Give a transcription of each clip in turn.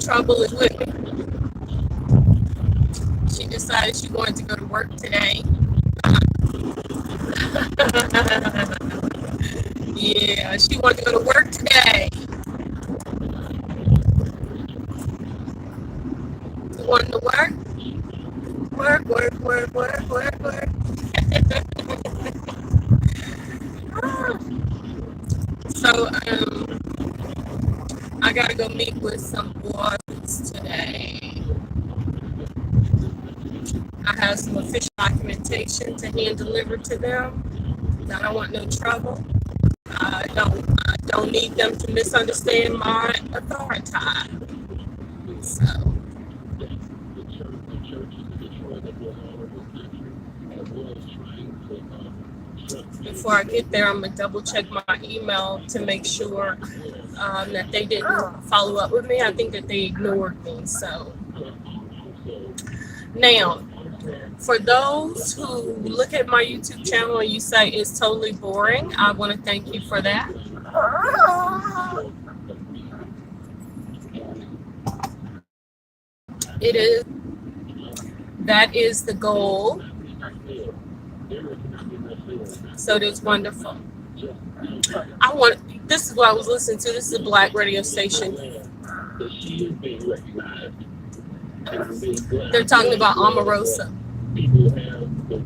trouble is with me. She decided she wanted to go to work today. Yeah, she wanted to go to work today. You wanted to work? Work, work, work, work, work, work. So, I gotta go meet with some boys today. I have some official documentation to hand deliver to them. I don't want no trouble. I don't need them to misunderstand my authority. So before I get there, I'm gonna double check my email to make sure that they didn't follow up with me. I think that they ignored me. So now, for those who look at my YouTube channel and you say it's totally boring, I want to thank you for that. It is. That is the goal. So that's wonderful. This is what I was listening to. This is a black radio station. They're talking about Omarosa. People have the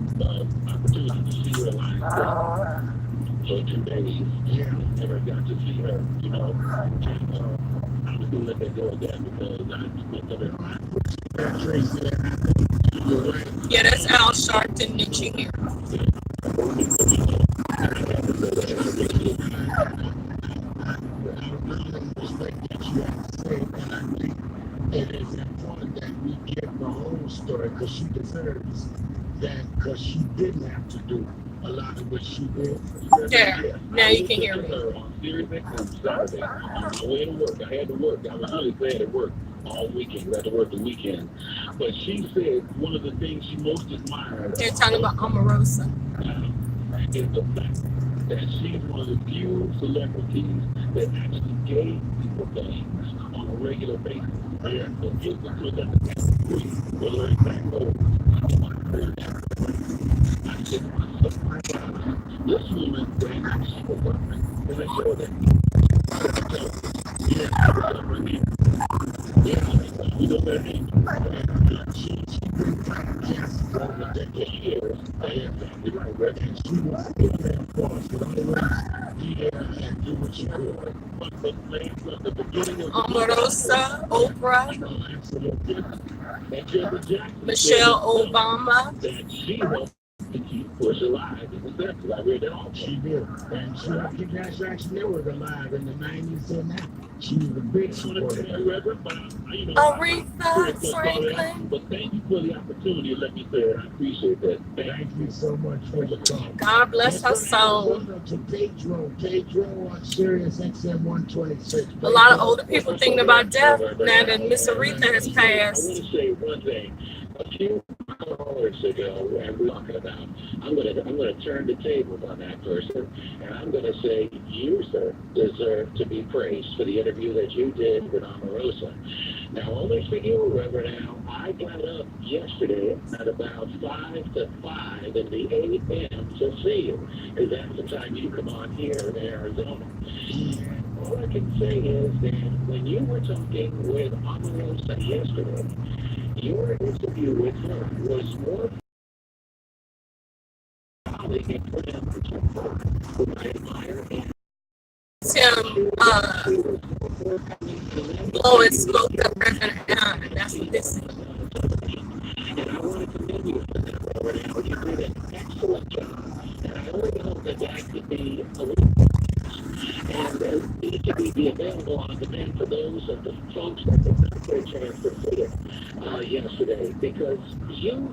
opportunity to see her live for 2 days. Yeah, never got to see her, you know. And I'm just gonna let that go again because I spent other time. Yeah, that's Al Sharpton that you hear. It is important that we get the whole story because she deserves that because she didn't have to do a lot of what she did. Yeah, now you can hear me. On Sirius XM Saturday, on my way to work, I had to work. I was really glad at work all weekend. I had to work the weekend. But she said one of the things she most admired. They're talking about Omarosa. Is the fact that she's one of the few celebrities that actually gave people things on a regular basis. Yeah, so give them to them whether it's back home. This woman, they actually were working, and I showed that. Yeah, you know that name. She's been podcasts over the years, and she was in there for us, but always be there and do what she could. But the beginning of Omarosa, Oprah, Michelle Obama. That she helped to keep Bush alive. Isn't that? Because I read that all. She did. And she helped keep National Action Network alive in the 90s and now. She was a big supporter. Aretha Franklin. But thank you for the opportunity to let me say it. I appreciate that. Thank you so much for your time. God bless her soul. To Pedro on Sirius XM 126. A lot of older people thinking about death now that Miss Aretha has passed. I want to say one thing. A few hours ago, and we're talking about, I'm gonna turn the tables on that person, and I'm gonna say you, sir, deserve to be praised for the interview that you did with Omarosa. Now, only for you, Reverend Al, I got up yesterday at about 5 to 5 in the a.m. to see you, because that's the time you come on here in Arizona. All I can say is that when you were talking with Omarosa yesterday, your interview with her was more colleague for him, who I admire. Him blowing smoke up Reverend Al, and that's what this is. And I want to commend you for that, Reverend Al. You did an excellent job. And I only hope that that could be a little and it could be available on demand for those of the folks that did not get a chance to see it yesterday, because you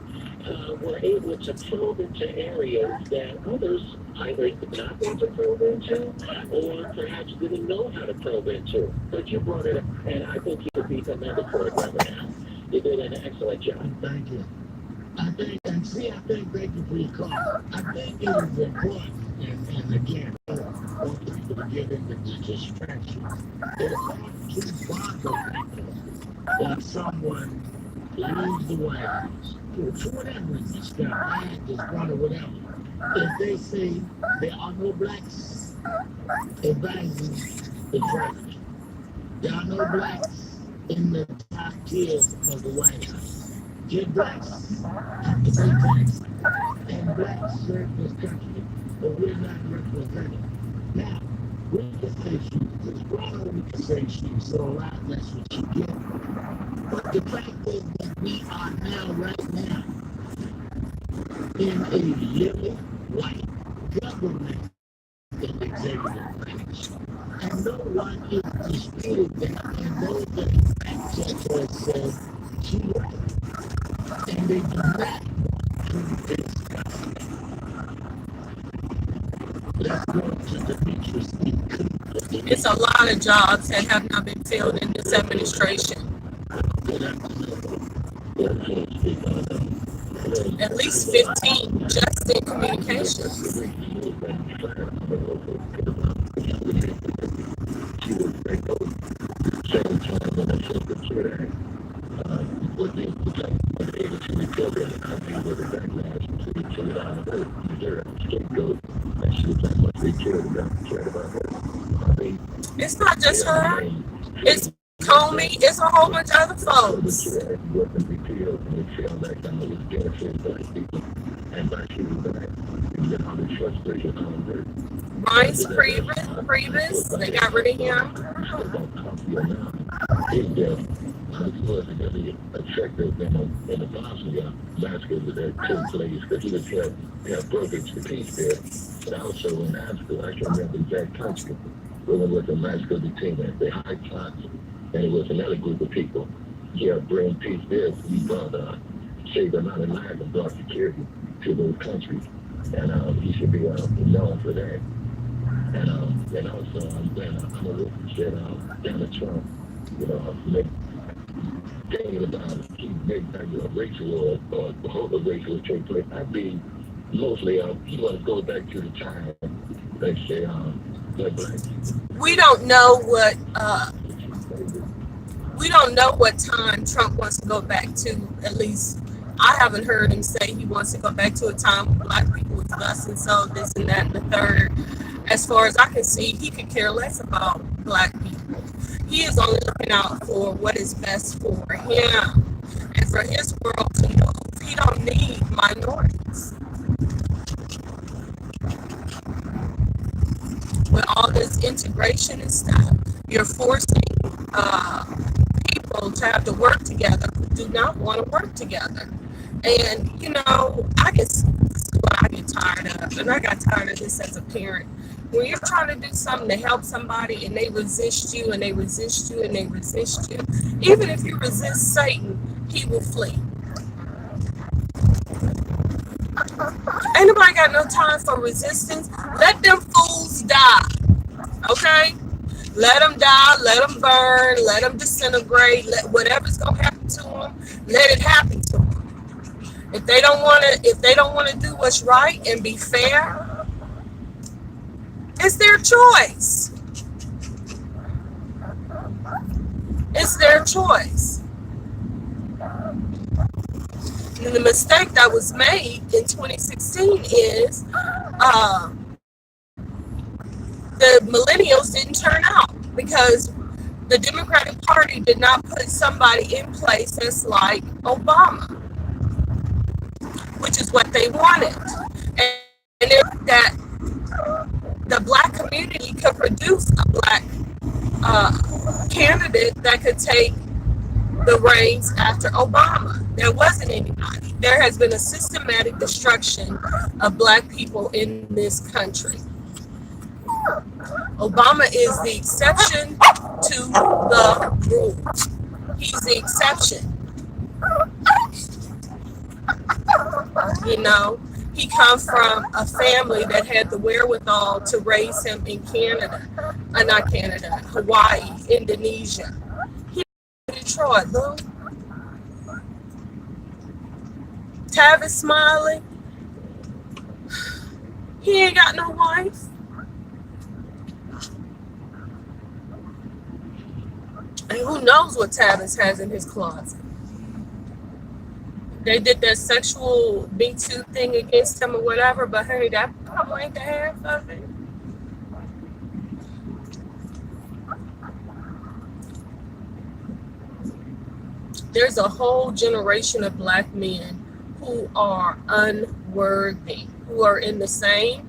were able to probe into areas that others either did not want to probe into or perhaps didn't know how to probe into. But you brought it up, and I think you could be commended for it, Reverend Al. You did an excellent job. Thank you. Thank you for your call. I think it is important, and again, I want people to get into distractions. There's two bond factors or someone leaves the White House for whatever reason, it's got bad, it's wrong, or whatever. If they say there are no blacks advising the president, there are no blacks in the top tiers of the White House. Just blacks have to pay taxes, and blacks serve this country, but we're not represented. Now, we can say she's wrong, we can say she's so loud, that's what she gets. But the fact is that we are now, right now, in a living white government in executive branch. And no one is disputing that. And those that fact checkers said she right. And they do not want to discuss it. Let's go to Demetrius E. Cooper. It's a lot of jobs that have not been filled in this administration. At least 15 just in communications. It's not just her. It's Comey. It's a whole bunch of other folks. Reince Priebus, they got rid of him. Effective in the Bosnia massacre that took place because he was have programs for peace there. But also in Africa, I can't remember the exact country, where there was a massacre between the High Plots, and it was another group of people. Yeah, bring peace there. He brought saved a lot of lives and brought security to those countries, and he should be known for that. And also, I'm a witness that Donald Trump, thinking about he made a racial or hope a racial take place. I'd be mostly he want to go back to the time, let's say, we don't know what time Trump wants to go back to. At least I haven't heard him say he wants to go back to a time when black people was less and so this and that and the third. As far as I can see, he could care less about black people. He is only looking out for what is best for him and for his world to move. He don't need minorities. With all this integration and stuff, you're forcing people to have to work together who do not want to work together. And, I guess this is what I get tired of. And I got tired of this as a parent. When you're trying to do something to help somebody and they resist you and they resist you and they resist you, even if you resist Satan, he will flee. Ain't nobody got no time for resistance. Let them fools die, okay? Let them die, let them burn, let them disintegrate, let whatever's gonna happen to them, let it happen to them. If they don't want to do what's right and be fair, it's their choice. It's their choice. And the mistake that was made in 2016 is the millennials didn't turn out because the Democratic Party did not put somebody in place that's like Obama, which is what they wanted. And if that the black community could produce a black candidate that could take the reins after Obama. There wasn't anybody. There has been a systematic destruction of black people in this country. Obama is the exception to the rule. He's the exception. He comes from a family that had the wherewithal to raise him in Hawaii, Indonesia. He in Detroit, look. Tavis Smiley, he ain't got no wife. And Who knows what Tavis has in his closet? They did that sexual Me Too thing against him or whatever, but hey, that probably ain't the half of it. There's a whole generation of black men who are unworthy, who are in the same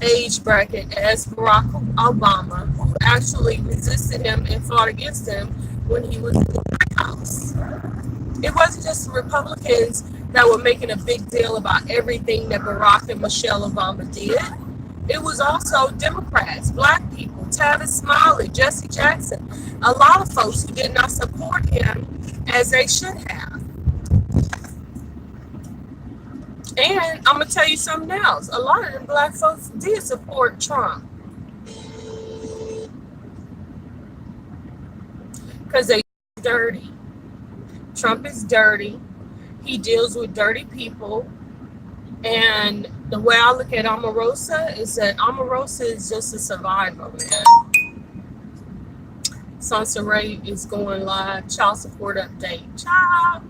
age bracket as Barack Obama, who actually resisted him and fought against him when he was in the White House. It wasn't just Republicans that were making a big deal about everything that Barack and Michelle Obama did. It was also Democrats, black people, Tavis Smiley, Jesse Jackson, a lot of folks who did not support him as they should have. And I'm going to tell you something else. A lot of them black folks did support Trump. Because they dirty. Trump is dirty. He deals with dirty people. And the way I look at Omarosa is that Omarosa is just a survivor, man. Sansa Ray is going live. Child support update. Child.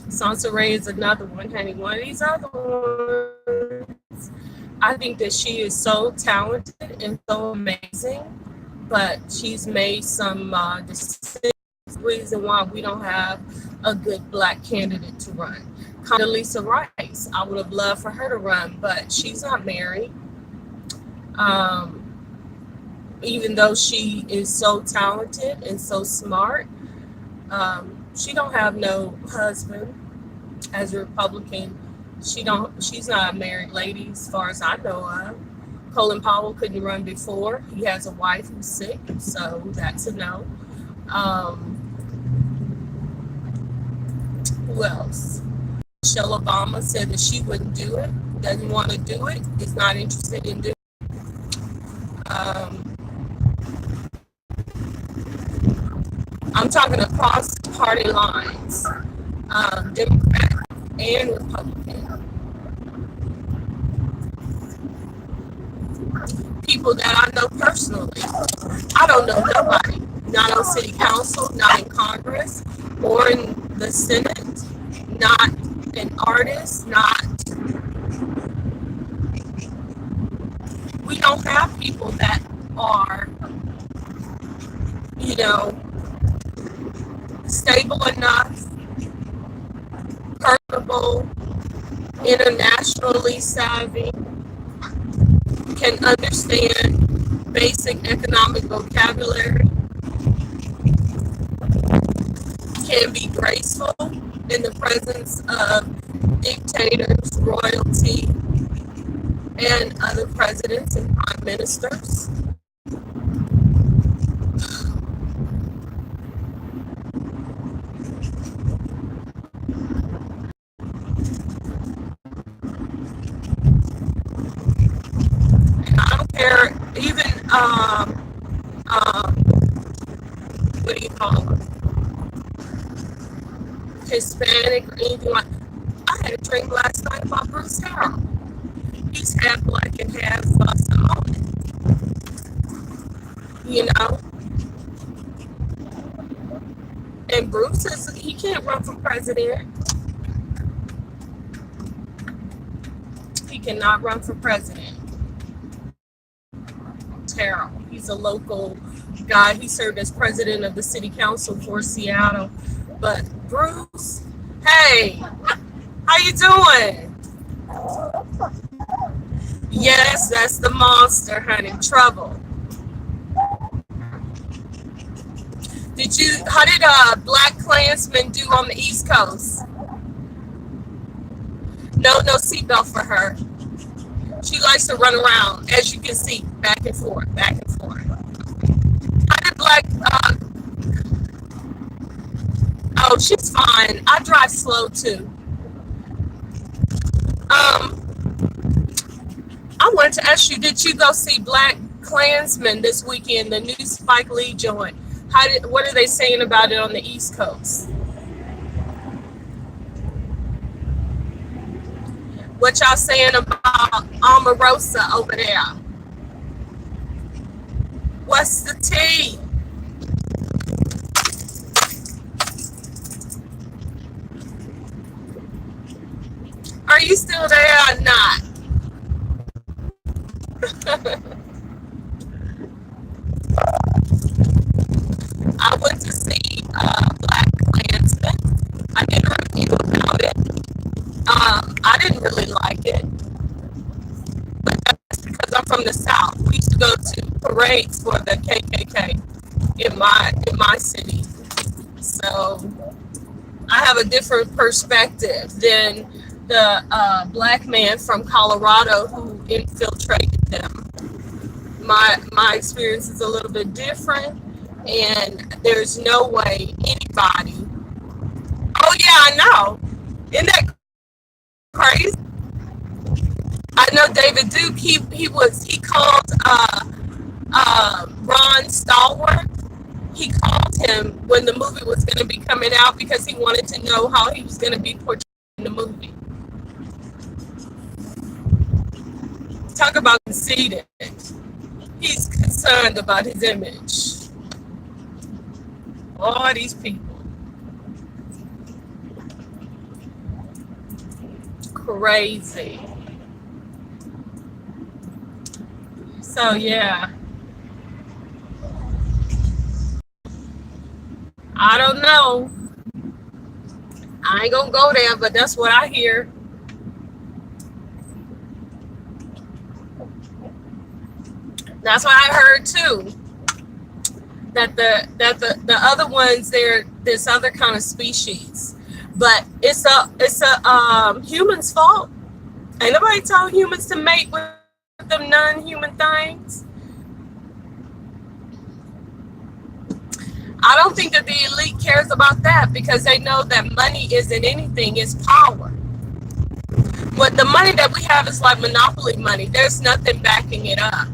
Sansa Ray is another one, honey. One of these other ones. I think that she is so talented and so amazing, but she's made some decisions. Reason why we don't have a good black candidate to run. Condoleezza Rice, I would have loved for her to run, but she's not married. Even though she is so talented and so smart, she don't have no husband as a Republican. She's not a married lady as far as I know of. Colin Powell couldn't run before. He has a wife who's sick, so that's a no. Who else? Michelle Obama said that she wouldn't do it, doesn't want to do it, is not interested in doing it. I'm talking across party lines, Democrat and Republican. People that I know personally. I don't know nobody, not on city council, not in Congress, or in the Senate, not an artist, we don't have people that are, stable enough, personable, internationally savvy, can understand basic economic vocabulary, can be graceful in the presence of dictators, royalty, and other presidents and prime ministers. And I don't care, even, what do you call them? Hispanic or anything like that. I had a drink last night about Bruce Harrell. He's half black and half Samoan. And Bruce he can't run for president. He cannot run for president. Harrell. He's a local guy. He served as president of the city council for Seattle. But Bruce, hey, how you doing? Yes, that's the monster, honey. Trouble. How did Black Klansman do on the East Coast? No seatbelt for her. She likes to run around, as you can see, back and forth, back and forth. How did oh, she's fine. I drive slow too. I wanted to ask you, did you go see Black Klansman this weekend, the new Spike Lee joint? What are they saying about it on the East Coast? What y'all saying about Omarosa over there? What's the tea? Are you still there or not? I went to see Black Klansman. I did a review about it. I didn't really like it, but that's because I'm from the South. We used to go to parades for the KKK in my city, so I have a different perspective than the black man from Colorado who infiltrated them. My experience is a little bit different, and there's no way anybody. Oh yeah, I know. Isn't that crazy? I know David Duke. He called Ron Stallworth. He called him when the movie was going to be coming out because he wanted to know how he was going to be portrayed in the movie. Talk about conceited. He's concerned about his image. All these people. Crazy. So yeah. I don't know. I ain't gonna go there, but that's what I hear. That's what I heard too. That the other ones, they're this other kind of species, but it's a human's fault. Ain't nobody tell humans to mate with them non-human things. I don't think that the elite cares about that because they know that money isn't anything, it's power. But the money that we have is like monopoly money. There's nothing backing it up,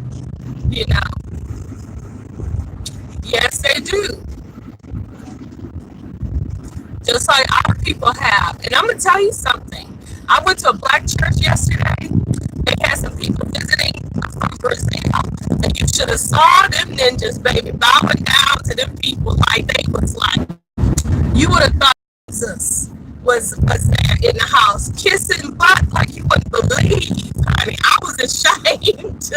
you know. Yes, they do. Just like our people have. And I'm going to tell you something. I went to a black church yesterday. They had some people visiting from Brazil. And you should have saw them ninjas, baby, bowing down to them people like they was like, you would have thought Jesus was there in the house kissing butt like you wouldn't believe, honey. I was ashamed.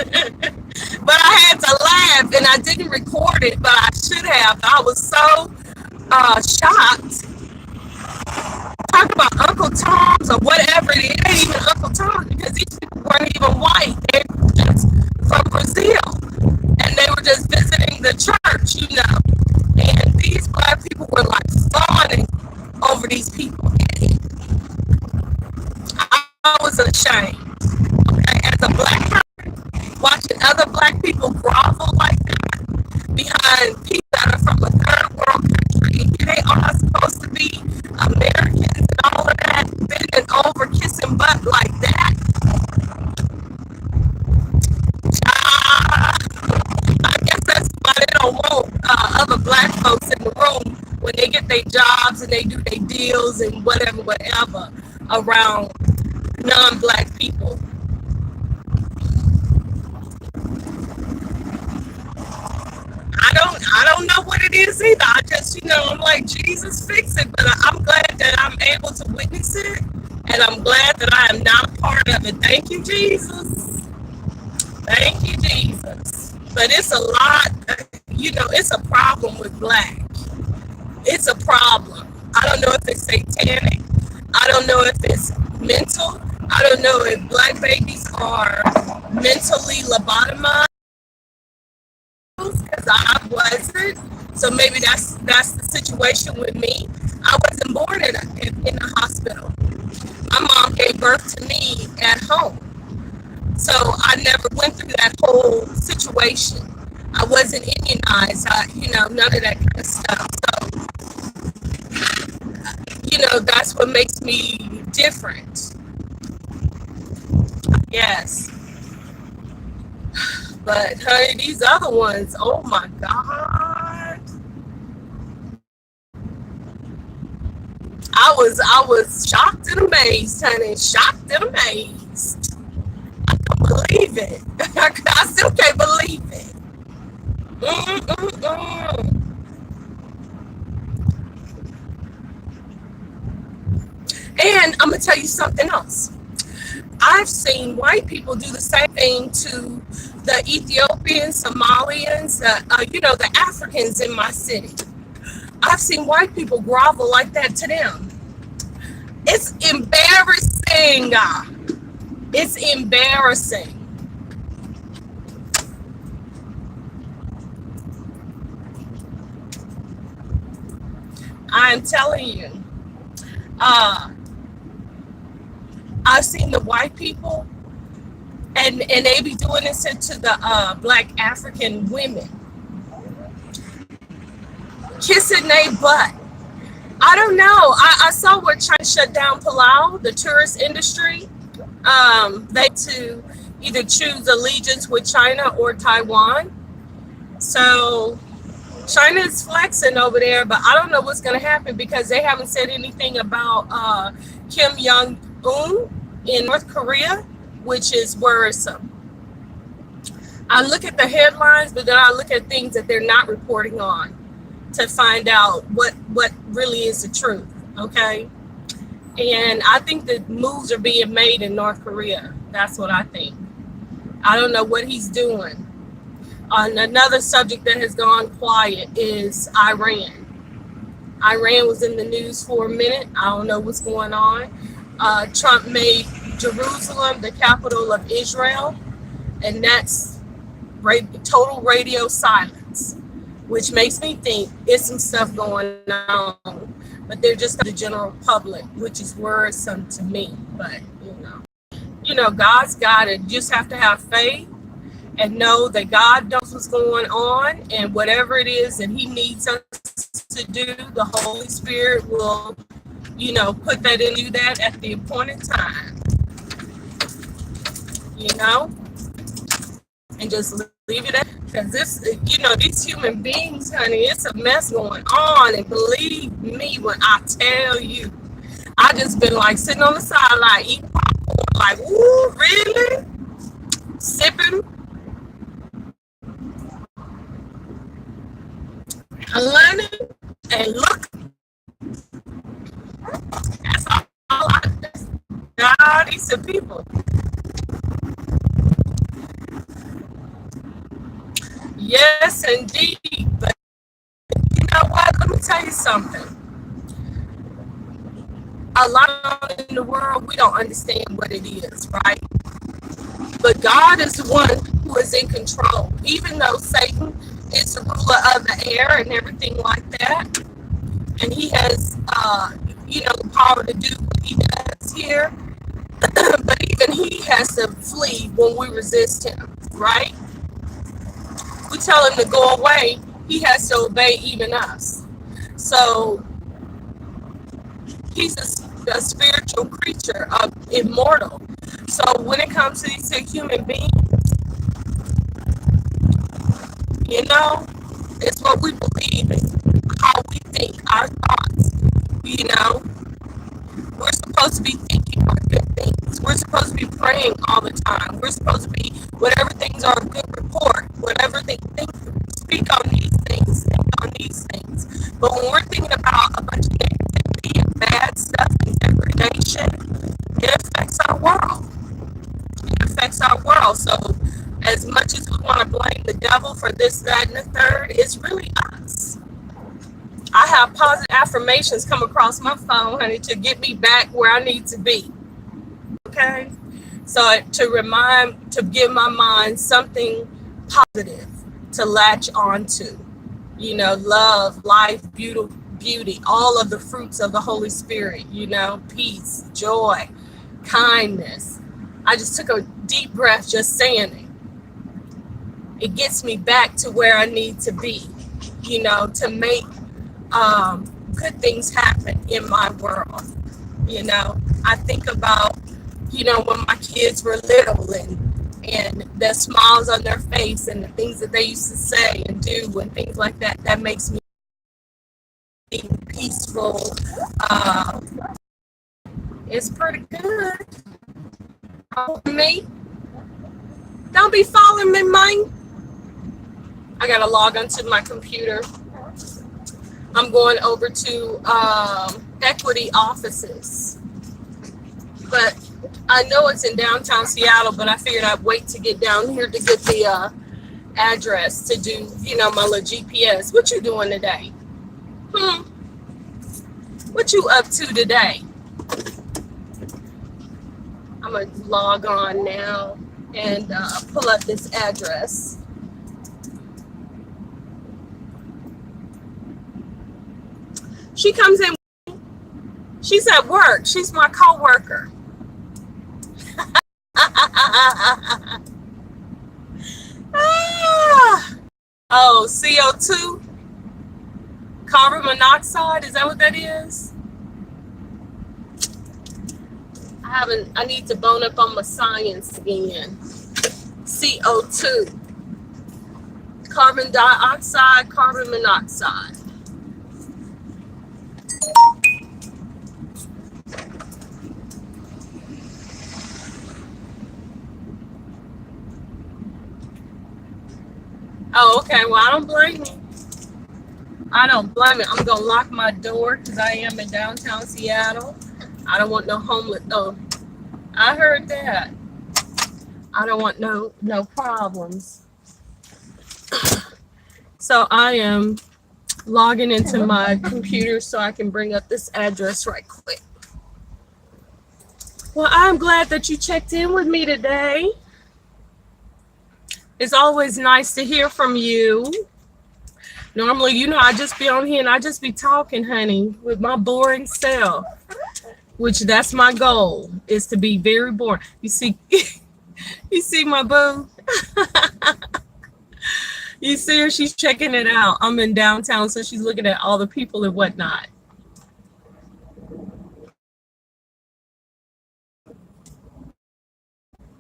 But I had to laugh, and I didn't record it, but I should have. I was so shocked. Talk about Uncle Tom's or whatever. It ain't even Uncle Tom's because these people weren't even white. They were just from Brazil, and they were just visiting the church, you know. And these black people were like fawning over these people. I was ashamed. Okay, as a black person, watching other black people grovel like that behind people that are from a third world country, they are supposed to be Americans and all of that, bending over, kissing butt like that. I guess that's why they don't want other black folks in the room when they get their jobs and they do their deals and whatever around non-black people. I don't know what it is either. I just, you know, I'm like, Jesus, fix it. But I'm glad that I'm able to witness it, and I'm glad that I am not a part of it. Thank you, Jesus. Thank you, Jesus. But it's a lot, you know, it's a problem with black. It's a problem. I don't know if it's satanic. I don't know if it's mental. I don't know if black babies are mentally lobotomized, because I wasn't. So maybe that's the situation with me. I wasn't born in a hospital. My mom gave birth to me at home. So I never went through that whole situation. I wasn't immunized, you know, none of that kind of stuff. So, you know, that's what makes me different. Yes. But honey, these other ones, oh my God. I was shocked and amazed, honey. Shocked and amazed. I can't believe it. I still can't believe it. And I'm gonna tell you something else. I've seen white people do the same thing to the Ethiopians, Somalians, the Africans in my city. I've seen white people grovel like that to them. It's embarrassing. It's embarrassing. I'm telling you. I've seen the white people, and they be doing this to the black African women, kissing their butt. I don't know. I saw where China shut down Palau, the tourist industry. They to either choose allegiance with China or Taiwan. So China is flexing over there, but I don't know what's going to happen because they haven't said anything about Kim Jong-un in North Korea, which is worrisome. I look at the headlines, but then I look at things that they're not reporting on to find out what really is the truth, okay? And I think that moves are being made in North Korea. That's what I think. I don't know what he's doing. Another subject that has gone quiet is Iran. Iran was in the news for a minute. I don't know what's going on. Trump made Jerusalem the capital of Israel, and that's total radio silence, which makes me think it's some stuff going on, but they're just the general public, which is worrisome to me. But God's got it. You just have to have faith and know that God knows what's going on, and whatever it is that he needs us to do, the Holy Spirit will, put that in you that at the appointed time, and just leave it at, because these human beings, honey, it's a mess going on. And believe me when I tell you, I just been like sitting on the sideline eating popcorn, like, ooh, really? Sipping, learning, and look. That's all God, these are people. Yes, indeed. But you know what? Let me tell you something. A lot in the world, we don't understand what it is, right? But God is the one who is in control. Even though Satan is the ruler of the air and everything like that, and he has, the power to do what he does here, but even he has to flee when we resist him, right? We tell him to go away, he has to obey even us. So he's a spiritual creature, immortal. So when it comes to these human beings, it's what we believe in, how we think, our thoughts. We're supposed to be thinking on good things. We're supposed to be praying all the time. We're supposed to be, whatever things are a good report, whatever they think, speak on these things, think on these things. But when we're thinking about a bunch of negativity and bad stuff and degradation, it affects our world. It affects our world. So as much as we want to blame the devil for this, that, and the third, it's really us. I have positive affirmations come across my phone, honey, to get me back where I need to be. Okay? So to give my mind something positive to latch onto. Love, life, beauty, all of the fruits of the Holy Spirit, peace, joy, kindness. I just took a deep breath just saying it. It gets me back to where I need to be, to make good things happen in my world. I think about, when my kids were little and the smiles on their face and the things that they used to say and do and things like that. That makes me peaceful. It's pretty good. Me? Don't be following me, man. I gotta log onto my computer. I'm going over to equity offices. But I know it's in downtown Seattle, but I figured I'd wait to get down here to get the address to do, my little GPS. What you doing today? What you up to today? I'm going to log on now and pull up this address. She comes in. She's at work. She's my co-worker. Oh, CO2? Carbon monoxide? Is that what that is? I need to bone up on my science again. CO2. Carbon dioxide, carbon monoxide. Oh, okay. Well, I don't blame you. I don't blame it. I'm going to lock my door because I am in downtown Seattle. I don't want no homeless. Oh, I heard that. I don't want no problems. So I am logging into my computer so I can bring up this address right quick. Well, I'm glad that you checked in with me today. It's always nice to hear from you. Normally, I just be on here and I just be talking, honey, with my boring self, which that's my goal, is to be very boring. You see, you see my boo? You see her? She's checking it out. I'm in downtown, so she's looking at all the people and whatnot.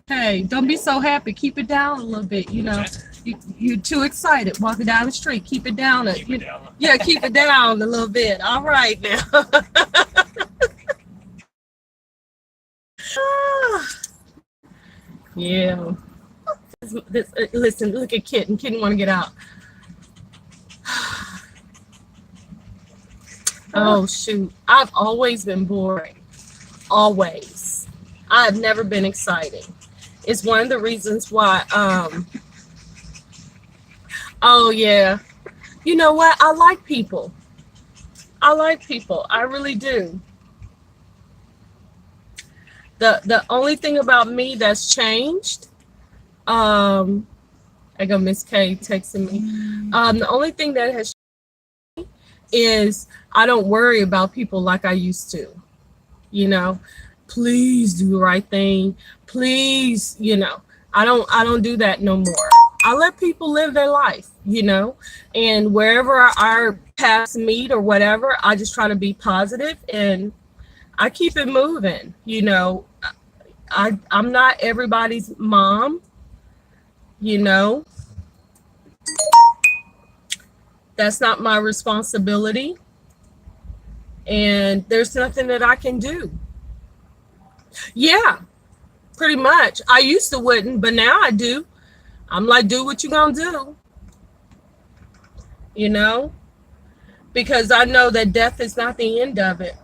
Hey, don't be so happy. Keep it down a little bit. You're too excited walking down the street. Keep it down. Yeah, keep it down a little bit. All right now. Yeah. Listen, look at Kitten. Kitten want to get out. Oh, shoot. I've always been boring. Always. I've never been exciting. It's one of the reasons why, oh yeah. You know what? I like people. I really do. The only thing about me that's changed, I got Miss K texting me. The only thing that has changed is I don't worry about people like I used to. Please do the right thing. Please, I don't do that no more. I let people live their life, and wherever our paths meet or whatever, I just try to be positive and I keep it moving. I'm not everybody's mom, That's not my responsibility. And there's nothing that I can do. Yeah, pretty much. I used to wouldn't, but now I do. I'm like, do what you gonna do. Because I know that death is not the end of it.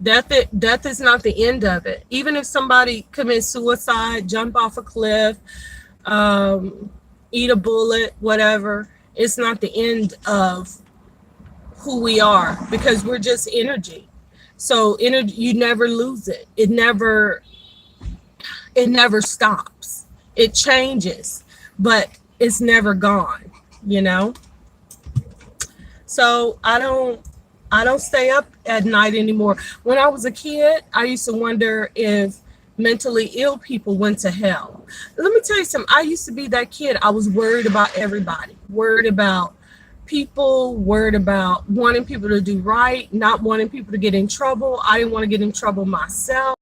Death is not the end of it. Even if somebody commits suicide, jump off a cliff, eat a bullet, whatever, it's not the end of who we are, because we're just energy. So energy, you never lose it. It never stops. It changes, but it's never gone, So I don't stay up at night anymore. When I was a kid, I used to wonder if mentally ill people went to hell. Let me tell you something. I used to be that kid. I was worried about everybody, worried about people, worried about wanting people to do right, not wanting people to get in trouble. I didn't want to get in trouble myself.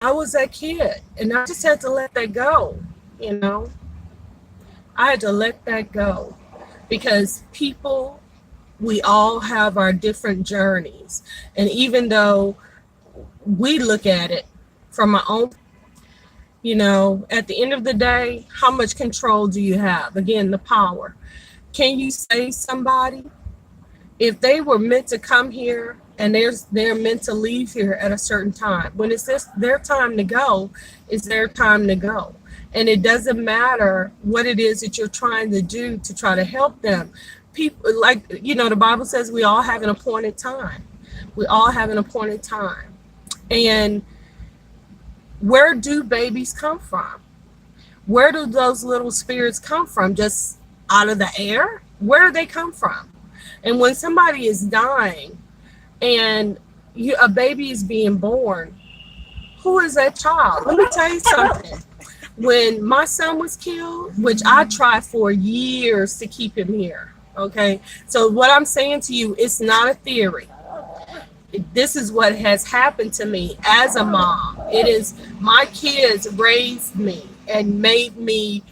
I was that kid, and I just had to let that go. I had to let that go, because people, we all have our different journeys. And even though we look at it from our own, at the end of the day, how much control do you have? Again, the power. Can you save somebody? If they were meant to come here and they're meant to leave here at a certain time. When it's their time to go, it's their time to go. And it doesn't matter what it is that you're trying to do to try to help them. People, like, the Bible says we all have an appointed time. We all have an appointed time. And where do babies come from? Where do those little spirits come from? Just out of the air? Where do they come from? And when somebody is dying and a baby is being born, who is that child? Let me tell you something. When my son was killed, which I tried for years to keep him here, okay? So what I'm saying to you, it's not a theory. This is what has happened to me as a mom. It is my kids raised me and made me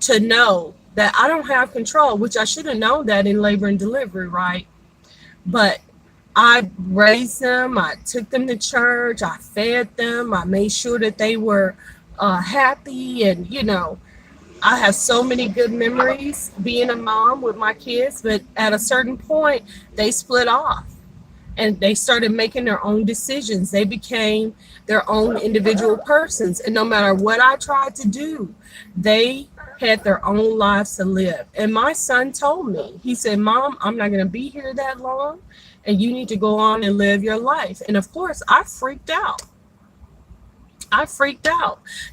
to know that I don't have control, which I should have known that in labor and delivery, right? But I raised them, I took them to church, I fed them, I made sure that they were happy, and I have so many good memories being a mom with my kids, but at a certain point they split off and they started making their own decisions. They became their own individual persons, and no matter what I tried to do, they had their own lives to live. And my son told me, he said, "Mom, I'm not going to be here that long, and you need to go on and live your life." And of course I freaked out.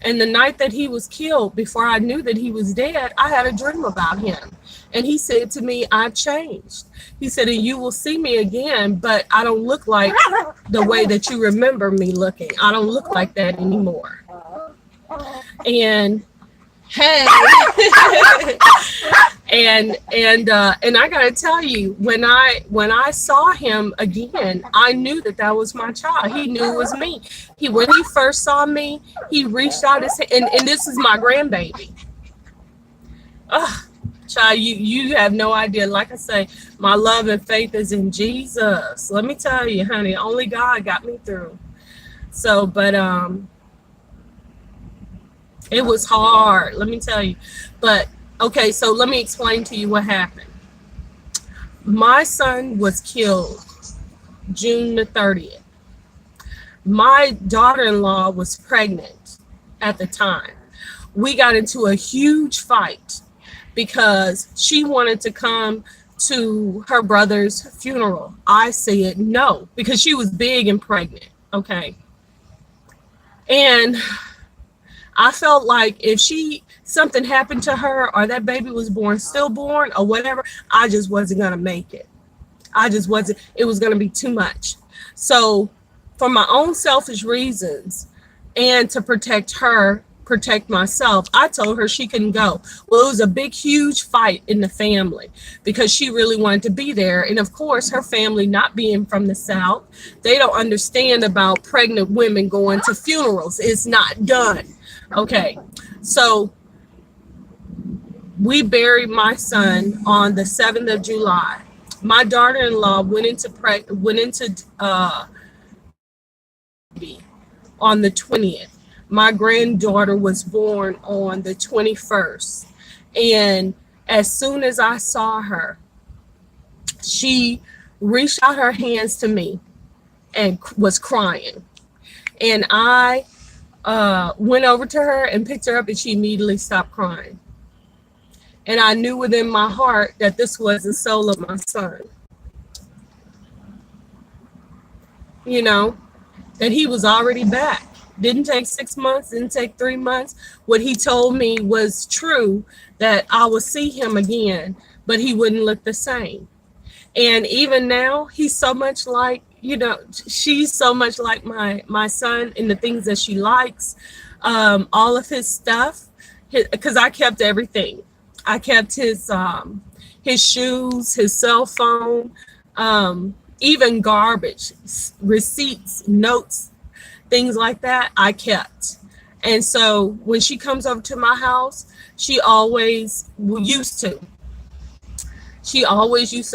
And the night that he was killed, before I knew that he was dead, I had a dream about him. And he said to me, "I've changed." He said, "And you will see me again, but I don't look like the way that you remember me looking. I don't look like that anymore." And hey, and I gotta tell you, when I saw him again, I knew that was my child. He knew it was me. When he first saw me, he reached out his hand, and this is my grandbaby. Child, you have no idea. Like I say, my love and faith is in Jesus. Let me tell you, honey, only God got me through. So, but it was hard, let me tell you. But okay, so let me explain to you what happened. My son was killed June the 30th. My daughter-in-law was pregnant at the time. We got into a huge fight because she wanted to come to her brother's funeral. I said no, because she was big and pregnant, okay? And I felt like if something happened to her, or that baby was born stillborn or whatever, I just wasn't going to make it. It was going to be too much. So for my own selfish reasons and to protect myself, I told her she couldn't go. Well, it was a big, huge fight in the family because she really wanted to be there. And of course, her family, not being from the South, they don't understand about pregnant women going to funerals. It's not done. Okay, so we buried my son on the 7th of July. My daughter-in-law went into on the 20th. My granddaughter was born on the 21st. And as soon as I saw her, she reached out her hands to me and was crying. And I went over to her and picked her up, and she immediately stopped crying. And I knew within my heart that this was the soul of my son. That he was already back. Didn't take 6 months, didn't take 3 months. What he told me was true, that I would see him again, but he wouldn't look the same. And even now, he's so much like, she's so much like my son in the things that she likes. All of his stuff, because I kept everything. I kept his shoes, his cell phone, even garbage, receipts, notes, things like that, I kept. And so when she comes over to my house, she always used to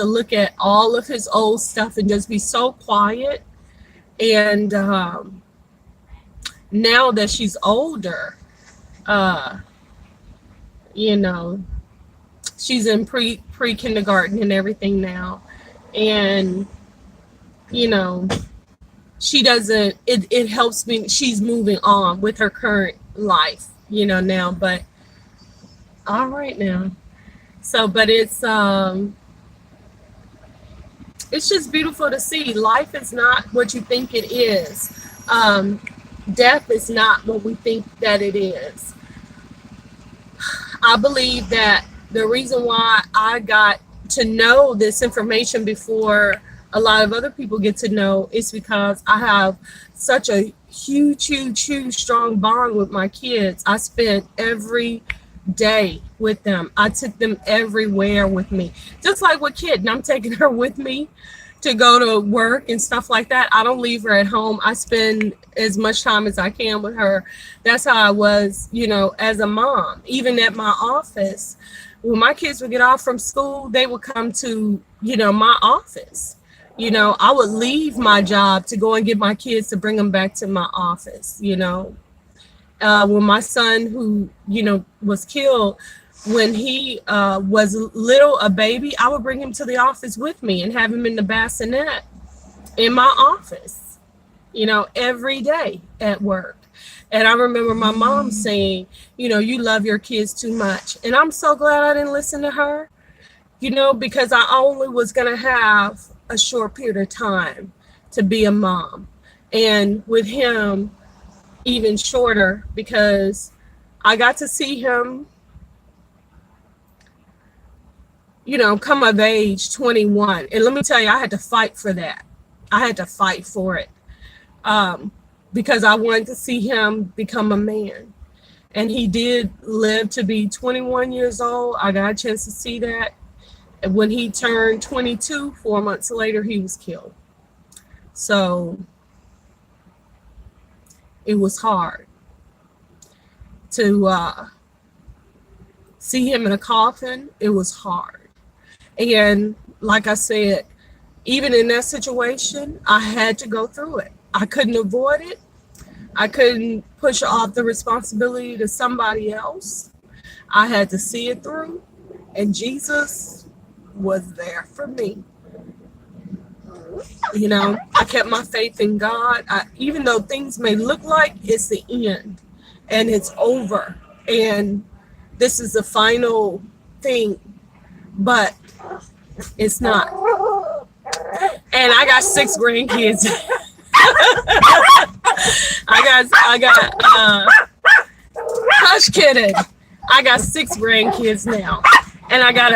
look at all of his old stuff and just be so quiet. And now that she's older, she's in pre-kindergarten and everything now. And you know, she doesn't, it helps me. She's moving on with her current life, you know, now, but all right now. So, but it's just beautiful to see. Life is not what you think it is. Death is not what we think that it is. I believe that the reason why I got to know this information before a lot of other people get to know is because I have such a huge, strong bond with my kids. I spent every day with them. I took them everywhere with me. Just like with Kid, and I'm taking her with me to go to work and stuff like that. I don't leave her at home. I spend as much time as I can with her. That's how I was, you know, as a mom. Even at my office, when my kids would get off from school, they would come to, you know, my office. You know, I would leave my job to go and get my kids to bring them back to my office, you know. When my son, who, you know, was killed, when he was a baby, I would bring him to the office with me and have him in the bassinet in my office, you know, every day at work. And I remember my mom saying, you know, you love your kids too much. And I'm so glad I didn't listen to her, you know, because I only was going to have a short period of time to be a mom. And with him, even shorter, because I got to see him, you know, come of age 21. And let me tell you, I had to fight for that. I had to fight for it because I wanted to see him become a man. And he did live to be 21 years old. I got a chance to see that. And when he turned 22, 4 months later, he was killed. So it was hard to see him in a coffin. It was hard. And like I said, even in that situation, I had to go through it. I couldn't avoid it. I couldn't push off the responsibility to somebody else. I had to see it through. And Jesus was there for me. You know, I kept my faith in God. Even though things may look like it's the end and it's over and this is the final thing, but it's not. And I got 6 grandkids. I got hush kidding. I got 6 grandkids now. And I got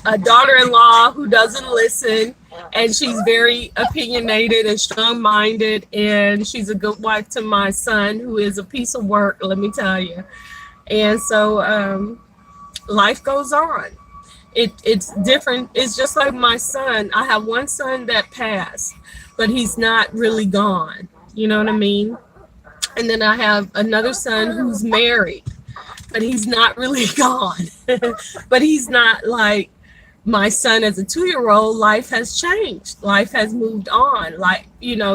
a daughter-in-law who doesn't listen, and she's very opinionated and strong-minded, and she's a good wife to my son, who is a piece of work, let me tell you. And so life goes on. It's different. It's just like my son. I have one son that passed, but he's not really gone. You know what I mean? And then I have another son who's married, but he's not really gone. But he's not like my son as a 2-year-old. Life has changed. Life has moved on. Like, you know,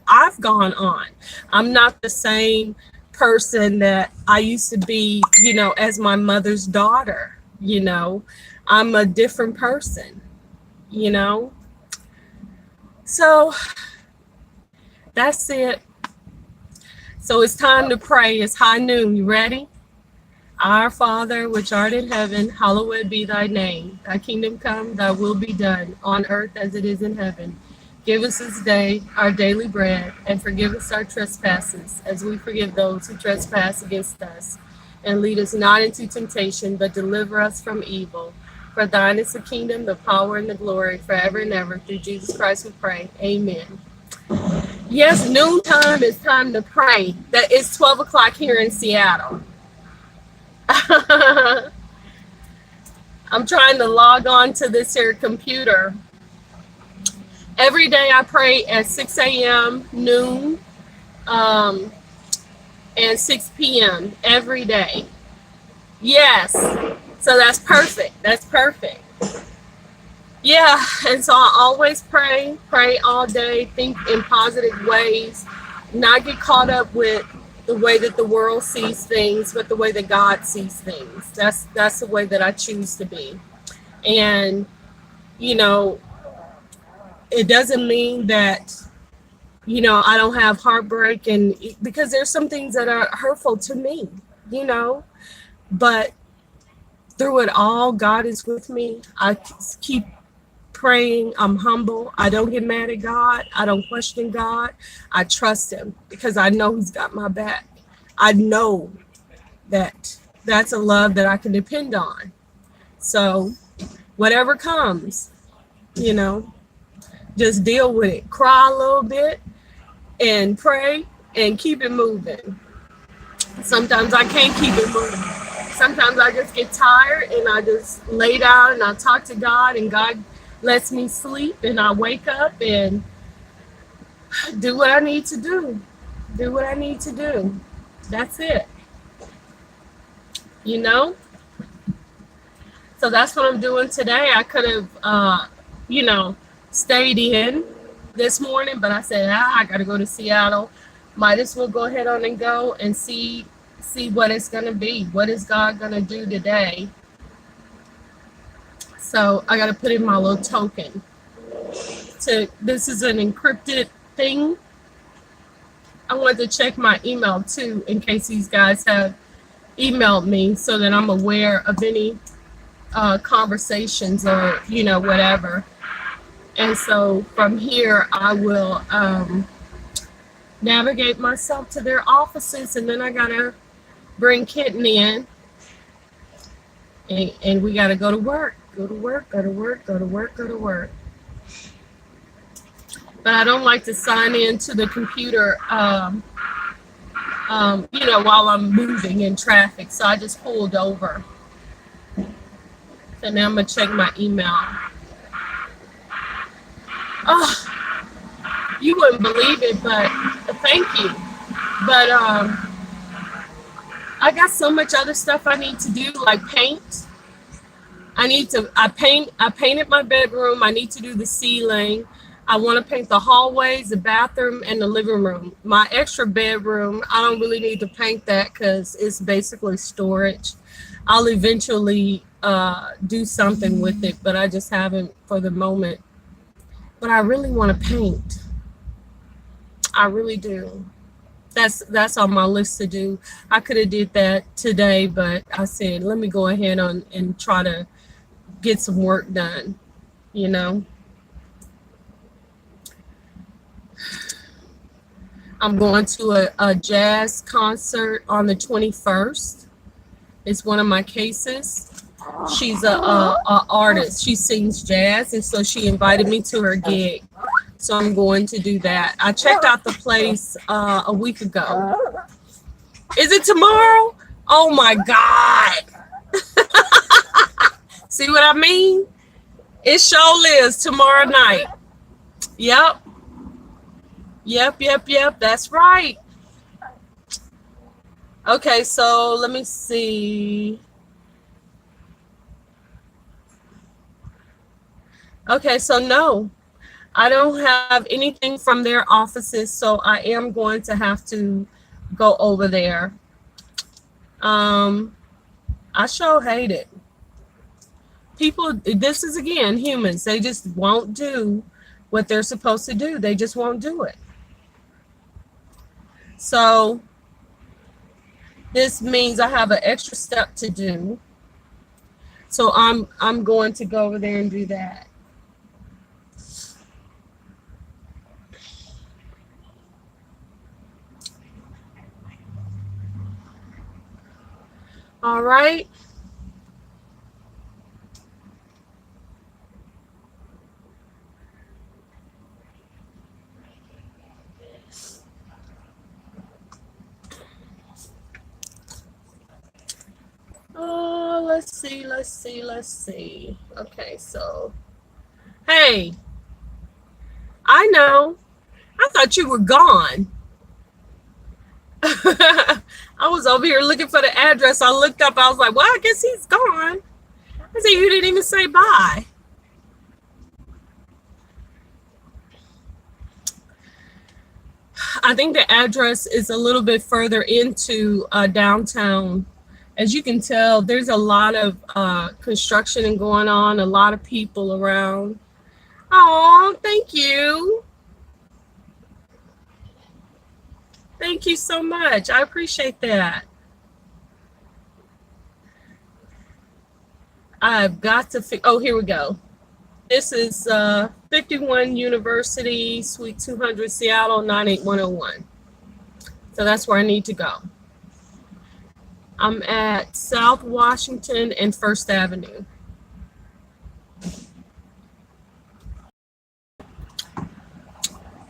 I've gone on. I'm not the same person that I used to be, you know, as my mother's daughter. You know, I'm a different person, you know. So that's it. So it's time to pray. It's high noon. You ready? Our Father, which art in heaven, hallowed be thy name. Thy kingdom come, thy will be done, on earth as it is in heaven. Give us this day our daily bread, and forgive us our trespasses, as we forgive those who trespass against us. And lead us not into temptation, but deliver us from evil. For thine is the kingdom, the power, and the glory, forever and ever. Through Jesus Christ we pray. Amen. Yes, noontime is time to pray. That is 12 o'clock here in Seattle. I'm trying to log on to this here computer. Every day I pray at 6 a.m., noon, and 6 p.m. every day. Yes. So that's perfect. That's perfect. Yeah. And so I always pray all day, think in positive ways, not get caught up with the way that the world sees things, but the way that God sees things. That's the way that I choose to be. And, you know, it doesn't mean that, I don't have heartbreak, and because there's some things that are hurtful to me, but through it all, God is with me. I keep praying. I'm humble. I don't get mad at God. I don't question God. I trust him because I know he's got my back. I know that that's a love that I can depend on. So whatever comes, just deal with it. Cry a little bit and pray and keep it moving. Sometimes I can't keep it moving. Sometimes I just get tired and I just lay down and I talk to God, and God lets me sleep, and I wake up and do what I need to do. Do what I need to do. That's it. So that's what I'm doing today. I could have, stayed in this morning, but I said, I got to go to Seattle. Might as well go ahead on and go and see what it's going to be. What is God going to do today? So I got to put in my little token. This is an encrypted thing. I want to check my email too, in case these guys have emailed me, so that I'm aware of any conversations or whatever. And so from here I will navigate myself to their offices, and then I gotta bring Kitten in, and we gotta go to work. But I don't like to sign into the computer while I'm moving in traffic, so I just pulled over. So now I'm gonna check my email. Oh, you wouldn't believe it, but thank you. But I got so much other stuff I need to do, like paint. I painted my bedroom. I need to do the ceiling. I want to paint the hallways, the bathroom, and the living room. My extra bedroom, I don't really need to paint that because it's basically storage. I'll eventually do something with it, but I just haven't for the moment. But I really want to paint. I really do. That's on my list to do. I could have did that today, but I said, let me go ahead and try to get some work done, I'm going to a jazz concert on the 21st. It's one of my cases. She's a artist. She sings jazz, and so she invited me to her gig. So I'm going to do that. I checked out the place a week ago. Is it tomorrow? Oh my God. See what I mean? It sure is tomorrow night. Yep. That's right. Okay, so let me see. Okay, so no, I don't have anything from their offices, so I am going to have to go over there. I sure hate it. People, this is again humans. They just won't do what they're supposed to do. They just won't do it. So this means I have an extra step to do. So I'm going to go over there and do that. All right. Oh, let's see. Okay, so, hey, I know. I thought you were gone. I was over here looking for the address. I looked up. I was like, well, I guess he's gone. I said, you didn't even say bye. I think the address is a little bit further into downtown. As you can tell, there's a lot of construction going on, a lot of people around. Oh, thank you. Thank you so much. I appreciate that. I've got to oh, here we go. This is 51 University, Suite 200, Seattle, 98101. So that's where I need to go. I'm at South Washington and First Avenue.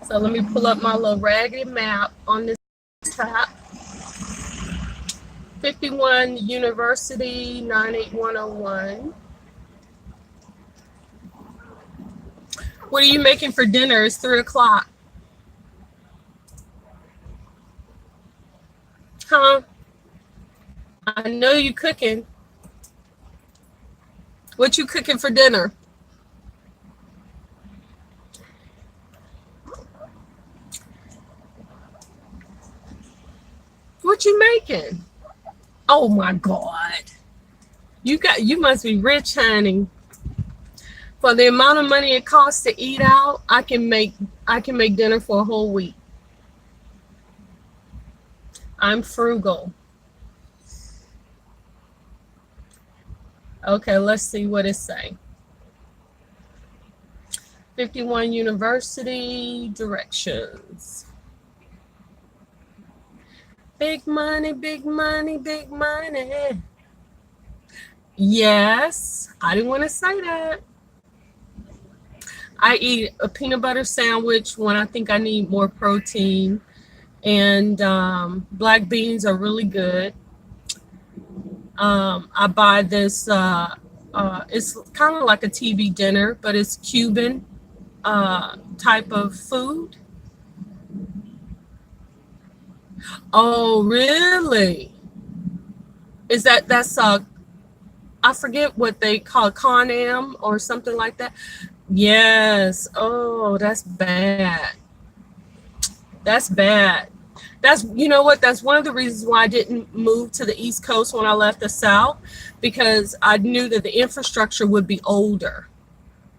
So let me pull up my little raggedy map on this tab. 51 University, 98101. What are you making for dinner? It's 3 o'clock. Huh? I know you cooking. What you cooking for dinner? What you making? Oh my God. You must be rich, honey. For the amount of money it costs to eat out, I can make dinner for a whole week. I'm frugal. Okay, let's see what it say. 51 University, directions. Big money, big money, big money. Yes, I didn't want to say that. I eat a peanut butter sandwich when I think I need more protein. And black beans are really good. I buy this, it's kind of like a TV dinner, but it's Cuban type of food. Oh, really? Is that's I forget what they call it, Con Am or something like that. Yes. Oh, that's bad. That's bad. That's, you know what, that's one of the reasons why I didn't move to the East Coast when I left the South, because I knew that the infrastructure would be older,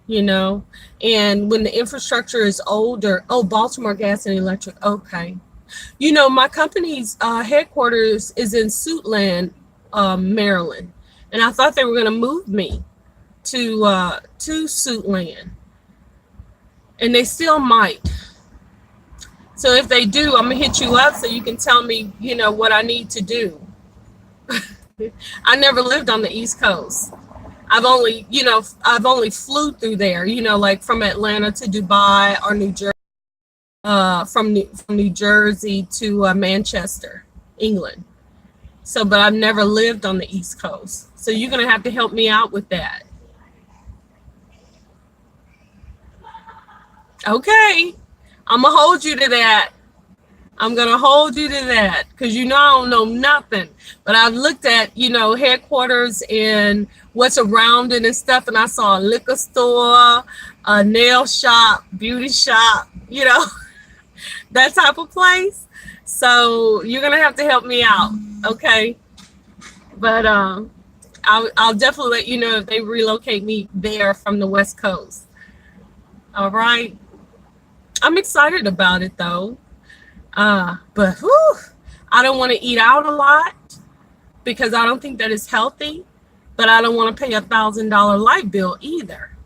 you know, and when the infrastructure is older, oh, Baltimore Gas and Electric, okay. You know, my company's headquarters is in Suitland, Maryland, and I thought they were going to move me to Suitland, and they still might. So if they do, I'm gonna hit you up so you can tell me, you know, what I need to do. I never lived on the East Coast. I've only flew through there, you know, like from Atlanta to Dubai or New Jersey, from New Jersey to Manchester, England. So, but I've never lived on the East Coast. So you're gonna have to help me out with that. Okay. I'm gonna hold you to that. I'm gonna hold you to that, because you know I don't know nothing. But I've looked at, you know, headquarters and what's around it and stuff, and I saw a liquor store, a nail shop, beauty shop, you know, that type of place. So you're gonna have to help me out, okay? But I'll definitely let you know if they relocate me there from the West Coast. All right. I'm excited about it though. But whew, I don't want to eat out a lot because I don't think that it's healthy, but I don't want to pay $1,000 light bill either.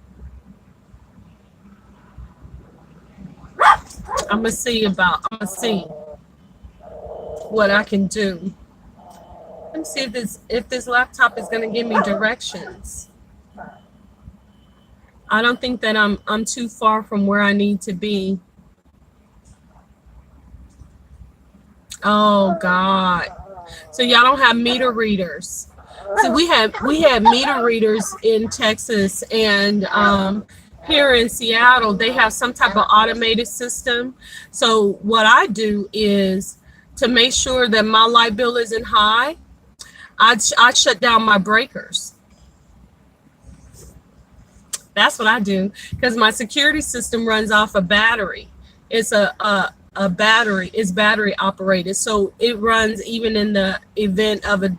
I'm gonna see what I can do. Let me see if this laptop is gonna give me directions. I don't think that I'm too far from where I need to be. Oh God. So y'all don't have meter readers. So we had meter readers in Texas, and here in Seattle, they have some type of automated system. So what I do is, to make sure that my light bill isn't high, I shut down my breakers. That's what I do, because my security system runs off a battery. It's a battery. It's battery operated, so it runs even in the event of a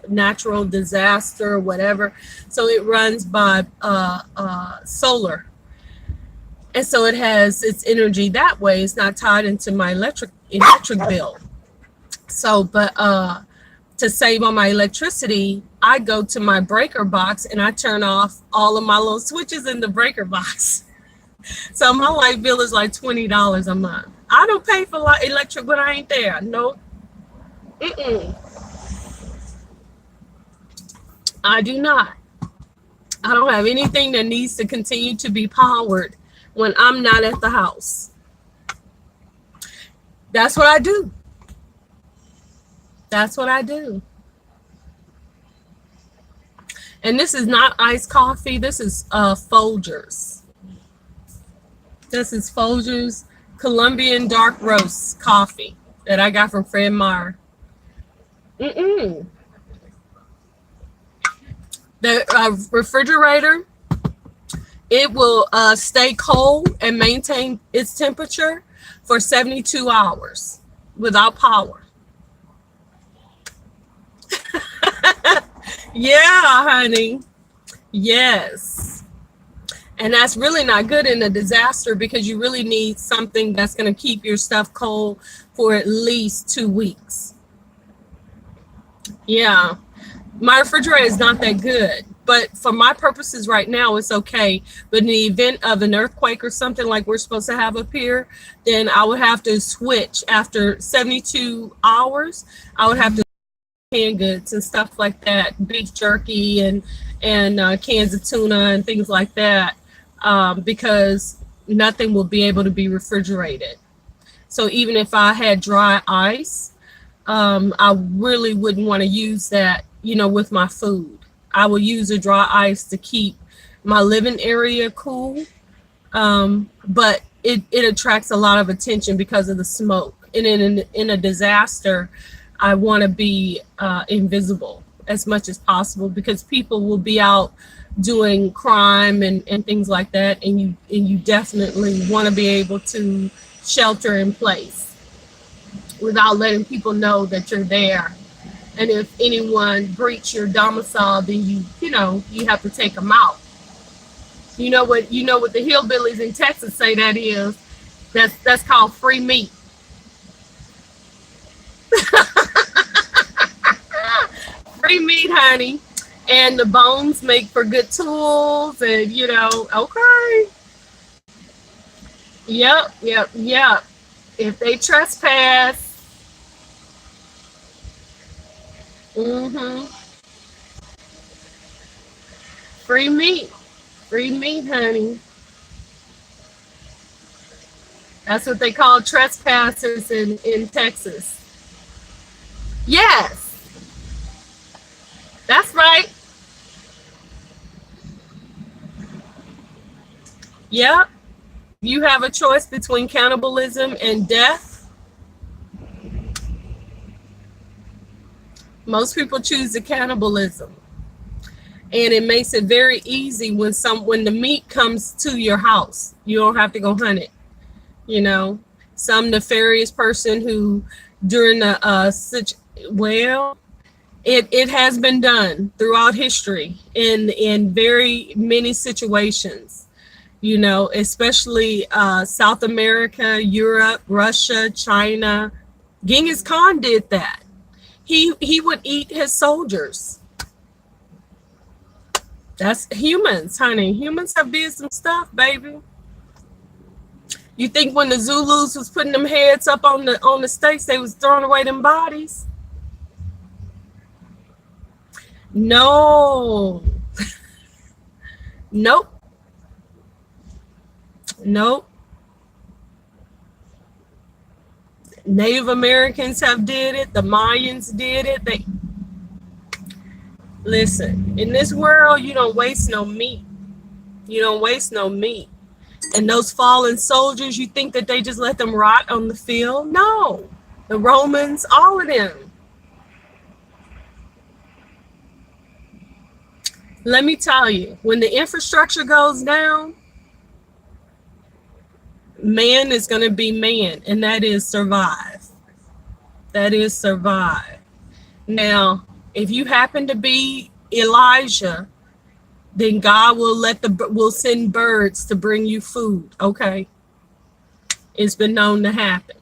natural disaster or whatever. So it runs by solar. And so it has its energy that way. It's not tied into my electric bill. So, but to save on my electricity, I go to my breaker box and I turn off all of my little switches in the breaker box. So my light bill is like $20 a month. I don't pay for electric when I ain't there. No, I do not. I don't have anything that needs to continue to be powered when I'm not at the house. That's what I do. That's what I do. And this is not iced coffee. This is Folgers. This is Folgers Colombian dark roast coffee that I got from Fred Meyer. The refrigerator, it will stay cold and maintain its temperature for 72 hours without power. Yeah, honey. Yes. And that's really not good in a disaster because you really need something that's going to keep your stuff cold for at least 2 weeks. Yeah. My refrigerator is not that good, but for my purposes right now, it's okay. But in the event of an earthquake or something like we're supposed to have up here, then I would have to switch after 72 hours. I would have to canned goods and stuff like that, beef jerky and cans of tuna and things like that, because nothing will be able to be refrigerated. So even if I had dry ice, I really wouldn't want to use that, with my food. I will use a dry ice to keep my living area cool, but it attracts a lot of attention because of the smoke. And in a disaster, I want to be invisible as much as possible because people will be out doing crime and things like that, and you definitely want to be able to shelter in place without letting people know that you're there. And if anyone breach your domicile, then you have to take them out. You know what the hillbillies in Texas say that is? That's called free meat. Free meat, honey. And the bones make for good tools and okay. Yep. If they trespass, free meat, honey. That's what they call trespassers in Texas. Yes, that's right. Yep. You have a choice between cannibalism and death. Most people choose the cannibalism. And it makes it very easy when the meat comes to your house. You don't have to go hunt it. Some nefarious person who during it has been done throughout history in very many situations, especially South America, Europe, Russia, China. Genghis Khan did that. He would eat his soldiers. That's humans, honey. Humans have did some stuff, baby. You think when the Zulus was putting them heads up on the stakes, they was throwing away them bodies? No. Nope. Native Americans have did it. The Mayans did it. Listen, in this world, you don't waste no meat. And those fallen soldiers, you think that they just let them rot on the field? No. The Romans, all of them. Let me tell you, when the infrastructure goes down, man is going to be man, and that is survive. Now, if you happen to be Elijah then God will send birds to bring you food. Okay. It's been known to happen.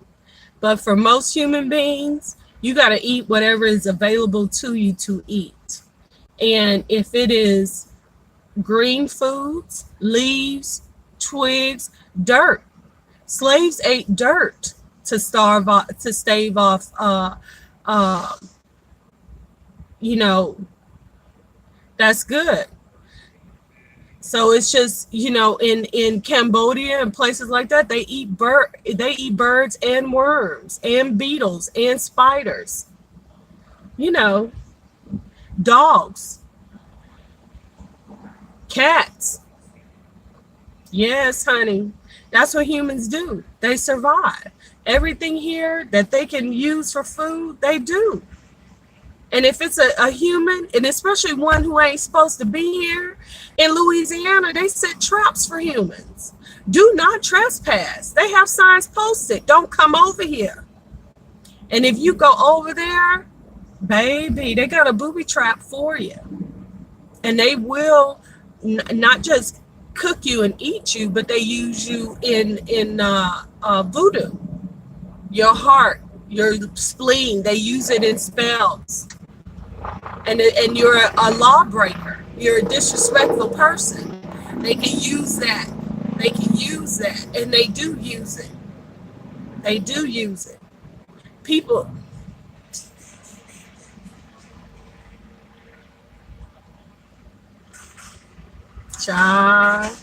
But for most human beings, you got to eat whatever is available to you to eat. And if it is green foods, leaves, twigs, dirt. Slaves ate dirt to stave off, that's good. So it's just, in Cambodia and places like that, they eat birds and worms and beetles and spiders, dogs, cats. Yes, honey. That's what humans do. They survive. Everything here that they can use for food, they do. And if it's a human, and especially one who ain't supposed to be here, in Louisiana, they set traps for humans. Do not trespass. They have signs posted. Don't come over here. And if you go over there, baby, they got a booby trap for you. And they will not just cook you and eat you, but they use you in voodoo. Your heart, your spleen, they use it in spells. And you're a lawbreaker. You're a disrespectful person. They can use that. They can use that. And they do use it. They do use it. People. Child.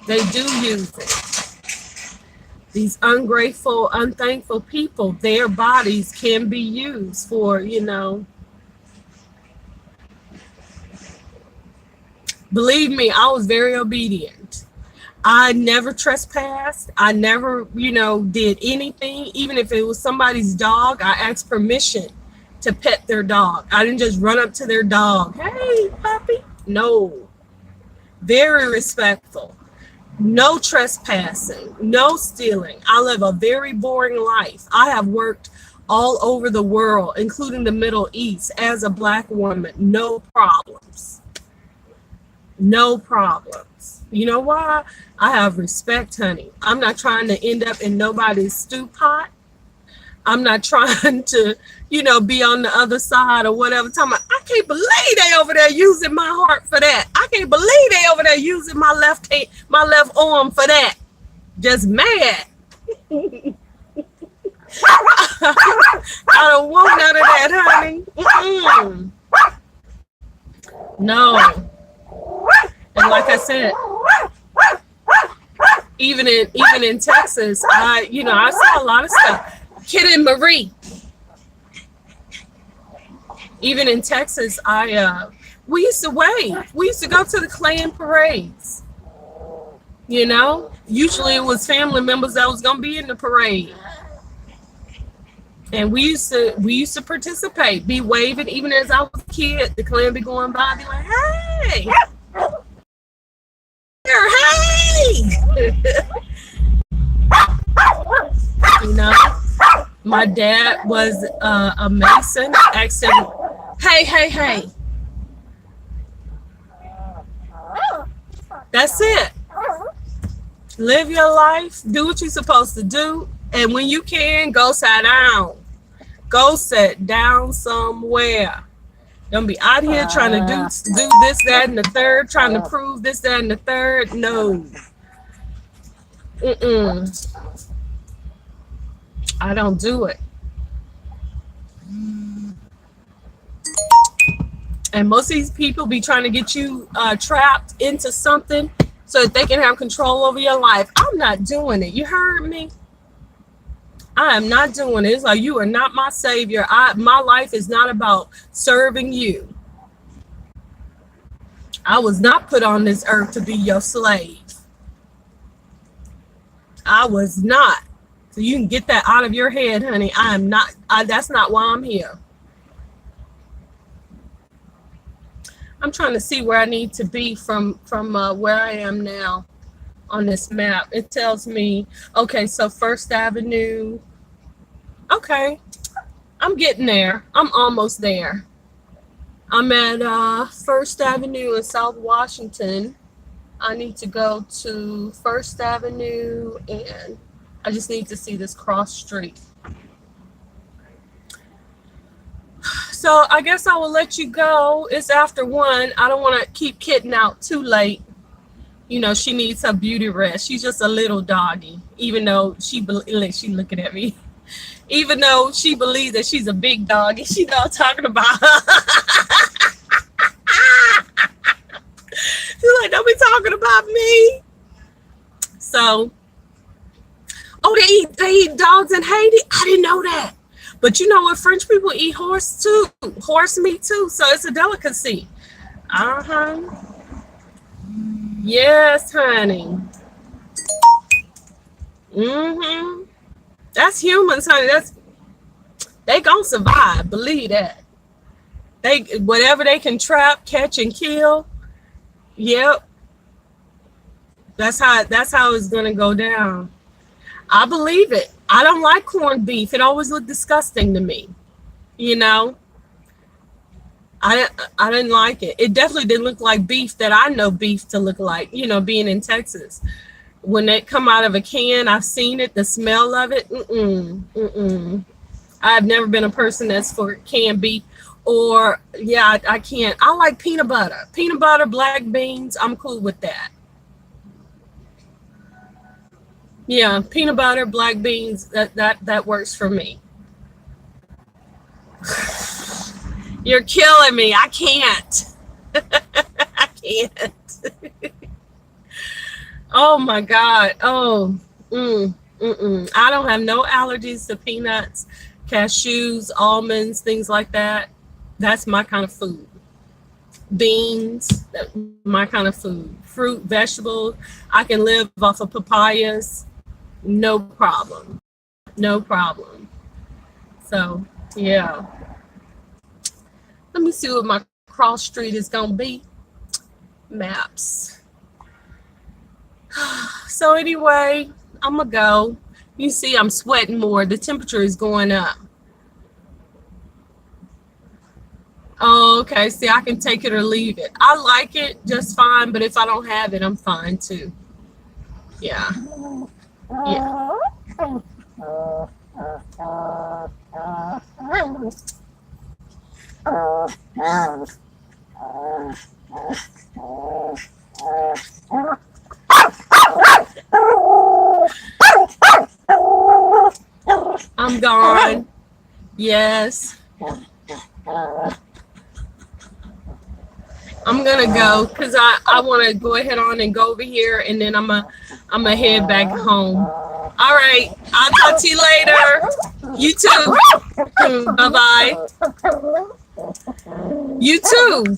They do use it. These ungrateful, unthankful people, their bodies can be used for, Believe me, I was very obedient. I never trespassed. I never, did anything. Even if it was somebody's dog, I asked permission to pet their dog. I didn't just run up to their dog. Hey, puppy. No. Very respectful. No trespassing. No stealing. I live a very boring life. I have worked all over the world, including the Middle East, as a Black woman. No problems. No problems. You know why? I have respect, honey. I'm not trying to end up in nobody's stew pot. I'm not trying to, be on the other side or whatever. I can't believe they over there using my heart for that. I can't believe they over there using my left arm for that. Just mad. I don't want none of that, honey. Mm-mm. No. And like I said, even in Texas, I saw a lot of stuff. Kid and Marie. Even in Texas, we used to wave. We used to go to the Klan parades. Usually it was family members that was gonna be in the parade. And we used to participate, be waving. Even as I was a kid, the Klan be going by, be like, hey. Hey. My dad was a Mason. Asked him, hey. That's it. Live your life. Do what you're supposed to do. And when you can, go sit down. Go sit down somewhere. Don't be out here trying to do this, that, and the third, trying to prove this, that, and the third. No. I don't do it. And most of these people be trying to get you trapped into something so that they can have control over your life. I'm not doing it. You heard me? I am not doing it. It's like, you are not my savior. My life is not about serving you. I was not put on this earth to be your slave. I was not. So you can get that out of your head, honey. I am not. That's not why I'm here. I'm trying to see where I need to be from where I am now on this map. It tells me, okay, so First Avenue. Okay, I'm getting there. I'm almost there. I'm at First Avenue in South Washington. I need to go to First Avenue and I just need to see this cross street. So I guess I will let you go. It's after 1. I don't want to keep Kitten out too late. You know, she needs her beauty rest. She's just a little doggy, even though she looking at me. Even though she believes that she's a big doggy, she know I'm talking about. She's like, don't be talking about me. So, oh, they eat dogs in Haiti? I didn't know that. But you know what? French people eat horse meat too. So it's a delicacy. Uh-huh. Yes, honey. Mm-hmm. That's humans, honey. They gonna survive. Believe that. Whatever they can trap, catch, and kill. Yep. That's how it's gonna go down. I believe it. I don't like corned beef. It always looked disgusting to me. You know, I didn't like it. It definitely didn't look like beef that I know beef to look like, you know, being in Texas. When they come out of a can, I've seen it, the smell of it. I've never been a person that's for canned beef or, yeah, I can't. I like peanut butter. Peanut butter, black beans, I'm cool with that. Yeah, peanut butter, black beans, that works for me. You're killing me. I can't. I can't. Oh my God. Oh, I don't have no allergies to peanuts, cashews, almonds, things like that. That's my kind of food. Beans, my kind of food. Fruit, vegetables. I can live off of papayas. No problem. No problem. So, yeah. Let me see what my cross street is going to be. Maps. So anyway, I'm going to go. You see I'm sweating more. The temperature is going up. Oh, okay. See, I can take it or leave it. I like it just fine, but if I don't have it, I'm fine too. Yeah. Yeah. I'm gone. Yes. I'm gonna go because I want to go ahead on and go over here, and then I'm gonna head back home. All right, I'll talk to you later. You too. Bye bye. You too.